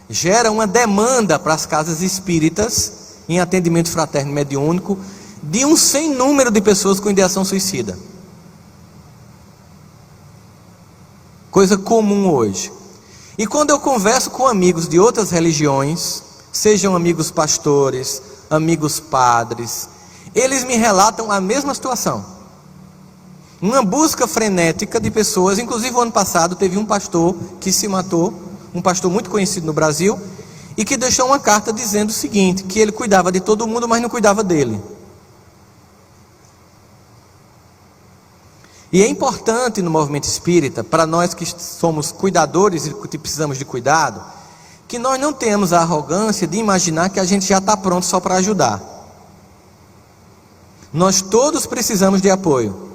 gera uma demanda para as casas espíritas, em atendimento fraterno e mediúnico, de um sem número de pessoas com ideação suicida. Coisa comum hoje. E quando eu converso com amigos de outras religiões, sejam amigos pastores, amigos padres, eles me relatam a mesma situação. Uma busca frenética de pessoas. Inclusive o ano passado teve um pastor que se matou, um pastor muito conhecido no Brasil, e que deixou uma carta dizendo o seguinte, que ele cuidava de todo mundo, mas não cuidava dele. E é importante no movimento espírita, para nós que somos cuidadores e que precisamos de cuidado, que nós não tenhamos a arrogância de imaginar que a gente já está pronto só para ajudar. Nós todos precisamos de apoio.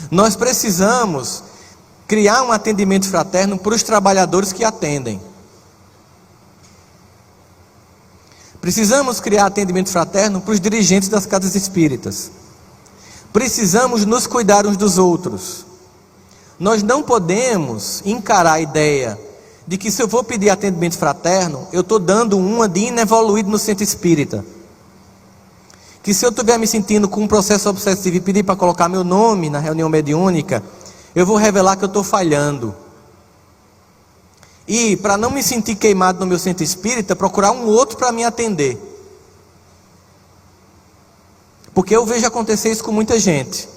Nós precisamos criar um atendimento fraterno para os trabalhadores que atendem. Precisamos criar atendimento fraterno para os dirigentes das casas espíritas. Precisamos nos cuidar uns dos outros. Nós não podemos encarar a ideia de que se eu vou pedir atendimento fraterno, eu estou dando uma de inevoluído no centro espírita. Que se eu estiver me sentindo com um processo obsessivo e pedir para colocar meu nome na reunião mediúnica, eu vou revelar que eu estou falhando. E para não me sentir queimado no meu centro espírita, procurar um outro para me atender. Porque eu vejo acontecer isso com muita gente.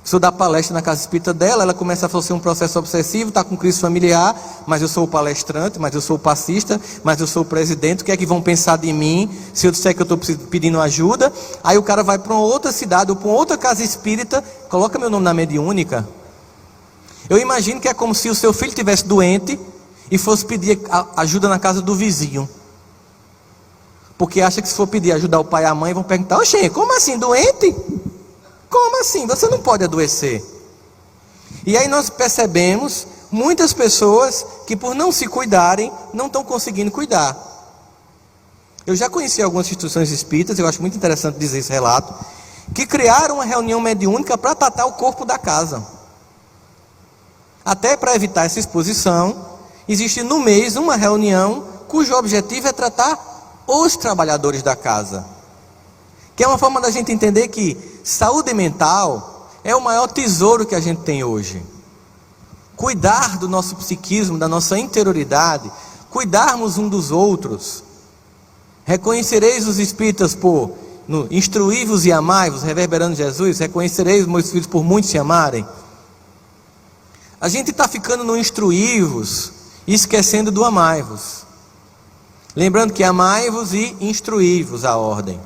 Se eu dar palestra na casa espírita dela, ela começa a fazer um processo obsessivo, está com crise familiar, mas eu sou o palestrante, mas eu sou o passista, mas eu sou o presidente, o que é que vão pensar de mim se eu disser que eu estou pedindo ajuda? Aí o cara vai para uma outra cidade ou para uma outra casa espírita, coloca meu nome na mediúnica. Eu imagino que é como se o seu filho estivesse doente e fosse pedir ajuda na casa do vizinho. Porque acha que se for pedir ajudar o pai e a mãe, vão perguntar: oxê, como assim, doente? Como assim? Você não pode adoecer. E aí nós percebemos muitas pessoas que por não se cuidarem, não estão conseguindo cuidar. Eu já conheci algumas instituições espíritas, eu acho muito interessante dizer esse relato, que criaram uma reunião mediúnica para tratar o corpo da casa. Até para evitar essa exposição, existe no mês uma reunião cujo objetivo é tratar os trabalhadores da casa. Que é uma forma da gente entender que saúde mental é o maior tesouro que a gente tem hoje. Cuidar do nosso psiquismo, da nossa interioridade, cuidarmos um dos outros. Reconhecereis os espíritas por instruí-vos e amai-vos, reverberando Jesus, reconhecereis os meus filhos por muitos se amarem. A gente está ficando no instruí-vos e esquecendo do amai-vos. Lembrando que amai-vos e instruí-vos a ordem.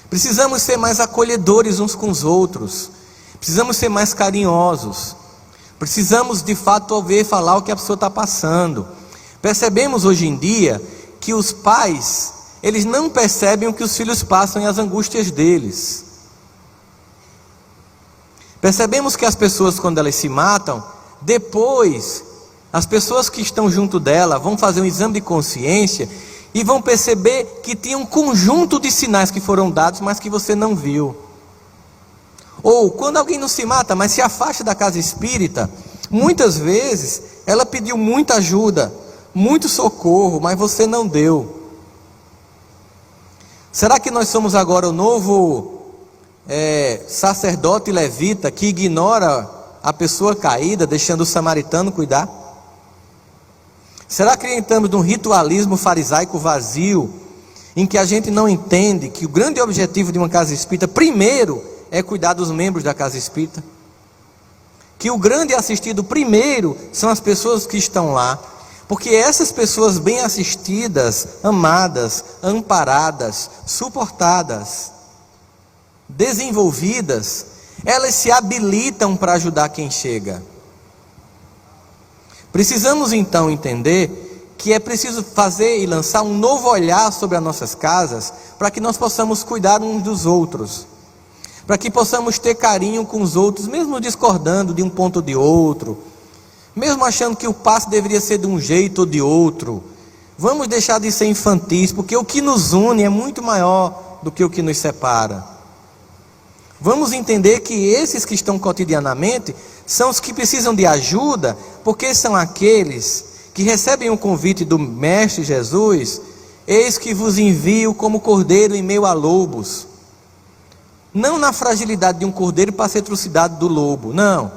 Precisamos ser mais acolhedores uns com os outros. Precisamos ser mais carinhosos. Precisamos de fato ouvir falar o que a pessoa está passando. Percebemos hoje em dia que os pais, eles não percebem o que os filhos passam e as angústias deles. Percebemos que as pessoas, quando elas se matam, depois as pessoas que estão junto dela vão fazer um exame de consciência e vão perceber que tinha um conjunto de sinais que foram dados, mas que você não viu. Ou quando alguém não se mata, mas se afasta da casa espírita, muitas vezes ela pediu muita ajuda, muito socorro, mas você não deu. Será que nós somos agora o novo sacerdote levita que ignora a pessoa caída, deixando o samaritano cuidar? Será que entramos num ritualismo farisaico vazio, em que a gente não entende que o grande objetivo de uma casa espírita, primeiro, é cuidar dos membros da casa espírita? Que o grande assistido, primeiro, são as pessoas que estão lá, porque essas pessoas bem assistidas, amadas, amparadas, suportadas, desenvolvidas, elas se habilitam para ajudar quem chega. Precisamos então entender que é preciso fazer e lançar um novo olhar sobre as nossas casas, para que nós possamos cuidar uns dos outros, para que possamos ter carinho com os outros, mesmo discordando de um ponto ou de outro, mesmo achando que o passo deveria ser de um jeito ou de outro. Vamos deixar de ser infantis, porque o que nos une é muito maior do que o que nos separa. Vamos entender que esses que estão cotidianamente são os que precisam de ajuda, porque são aqueles que que recebem o convite do Mestre Jesus: eis que vos envio como cordeiro em meio a lobos. Não na fragilidade de um cordeiro para ser trucidado do lobo, não,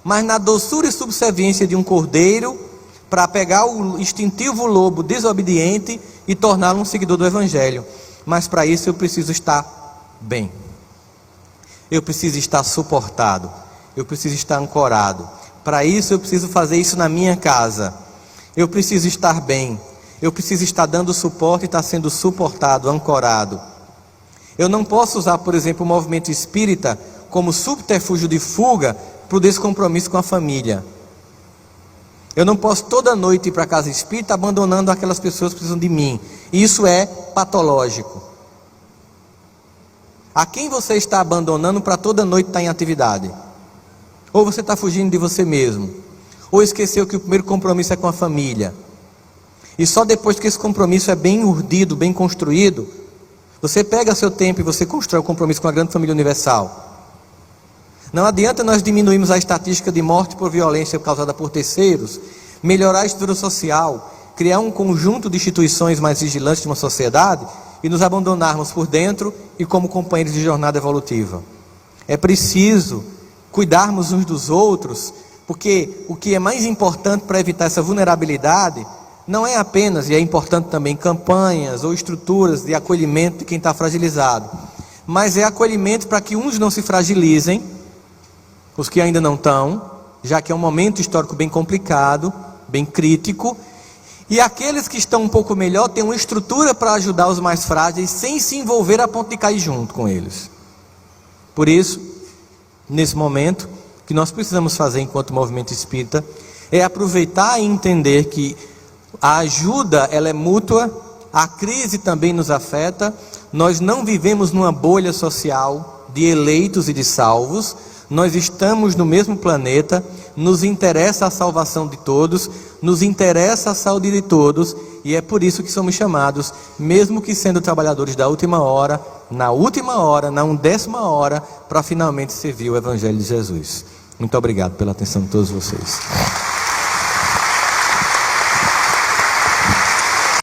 mas na doçura e subserviência de um cordeiro para pegar o instintivo lobo desobediente e torná-lo um seguidor do Evangelho. Mas para isso eu preciso estar bem, eu preciso estar suportado, eu preciso estar ancorado. Para isso eu preciso fazer isso na minha casa. Eu preciso estar bem, eu preciso estar dando suporte e estar sendo suportado, ancorado. Eu não posso usar, por exemplo, o movimento espírita como subterfúgio de fuga para o descompromisso com a família. Eu não posso toda noite ir para a casa espírita abandonando aquelas pessoas que precisam de mim. Isso é patológico. A quem você está abandonando para toda noite estar em atividade? Ou você está fugindo de você mesmo? Ou esqueceu que o primeiro compromisso é com a família? E só depois que esse compromisso é bem urdido, bem construído, você pega seu tempo e você constrói o compromisso com a grande família universal. Não adianta nós diminuirmos a estatística de morte por violência causada por terceiros, melhorar a estrutura social, criar um conjunto de instituições mais vigilantes de uma sociedade e nos abandonarmos por dentro e como companheiros de jornada evolutiva. É preciso cuidarmos uns dos outros, porque o que é mais importante para evitar essa vulnerabilidade não é apenas, e é importante também, campanhas ou estruturas de acolhimento de quem está fragilizado, mas é acolhimento para que uns não se fragilizem, os que ainda não estão, já que é um momento histórico bem complicado, bem crítico, e aqueles que estão um pouco melhor têm uma estrutura para ajudar os mais frágeis, sem se envolver a ponto de cair junto com eles. Por isso, nesse momento, o que nós precisamos fazer enquanto movimento espírita é aproveitar e entender que a ajuda, ela é mútua, a crise também nos afeta, nós não vivemos numa bolha social de eleitos e de salvos, nós estamos no mesmo planeta, nos interessa a salvação de todos, nos interessa a saúde de todos, e é por isso que somos chamados, mesmo que sendo trabalhadores da última hora, na 1ª hora, para finalmente servir o Evangelho de Jesus. Muito obrigado pela atenção de todos vocês.